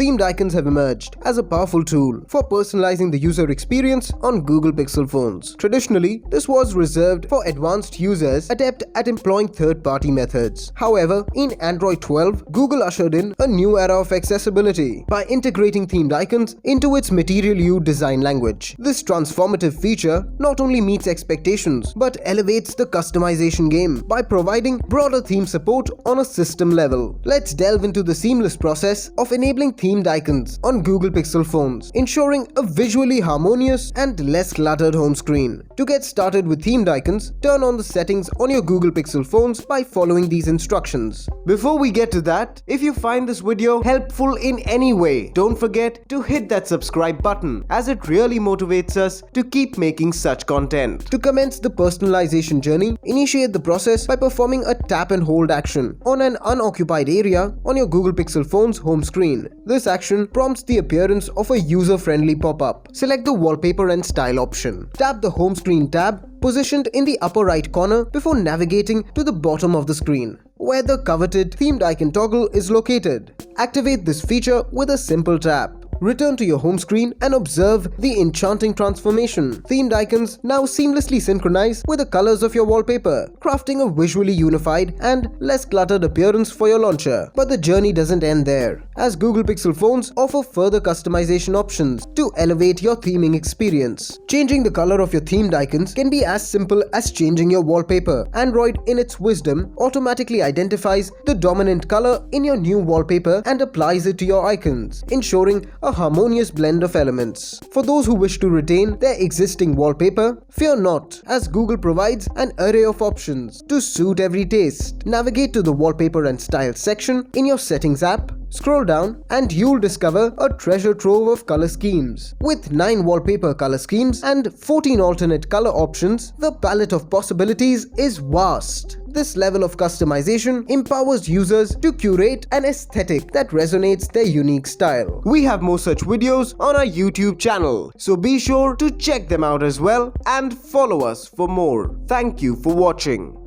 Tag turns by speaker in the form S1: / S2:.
S1: themed icons have emerged as a powerful tool for personalizing the user experience on Google Pixel phones. Traditionally, this was reserved for advanced users adept at employing third-party methods. However, in Android 12, Google ushered in a new era of accessibility by integrating themed icons into its Material You design language. This transformative feature not only meets expectations but elevates the customization game by providing broader theme support on a system level. Let's delve into the seamless process of enabling themed icons on Google Pixel phones, ensuring a visually harmonious and less cluttered home screen. To get started with themed icons, turn on the settings on your Google Pixel phones by following these instructions. Before we get to that, if you find this video helpful in any way, don't forget to hit that subscribe button, as it really motivates us to keep making such content. To commence the personalization journey, initiate the process by performing a tap and hold action on an unoccupied area on your Google Pixel phone's home screen. This action prompts the appearance of a user-friendly pop-up. Select the wallpaper and style option. Tap the home screen tab positioned in the upper right corner before navigating to the bottom of the screen, where the coveted themed icon toggle is located. Activate this feature with a simple tap. Return to your home screen and observe the enchanting transformation. Themed icons now seamlessly synchronize with the colors of your wallpaper, crafting a visually unified and less cluttered appearance for your launcher. But the journey doesn't end there, as Google Pixel phones offer further customization options to elevate your theming experience. Changing the color of your themed icons can be as simple as changing your wallpaper. Android, in its wisdom, automatically identifies the dominant color in your new wallpaper and applies it to your icons, ensuring a harmonious blend of elements. For those who wish to retain their existing wallpaper, fear not, as Google provides an array of options to suit every taste. Navigate to the Wallpaper and Style section in your Settings app. Scroll down and you'll discover a treasure trove of color schemes. With 9 wallpaper color schemes and 14 alternate color options, the palette of possibilities is vast. This level of customization empowers users to curate an aesthetic that resonates their unique style. We have more such videos on our YouTube channel, so be sure to check them out as well and follow us for more. Thank you for watching.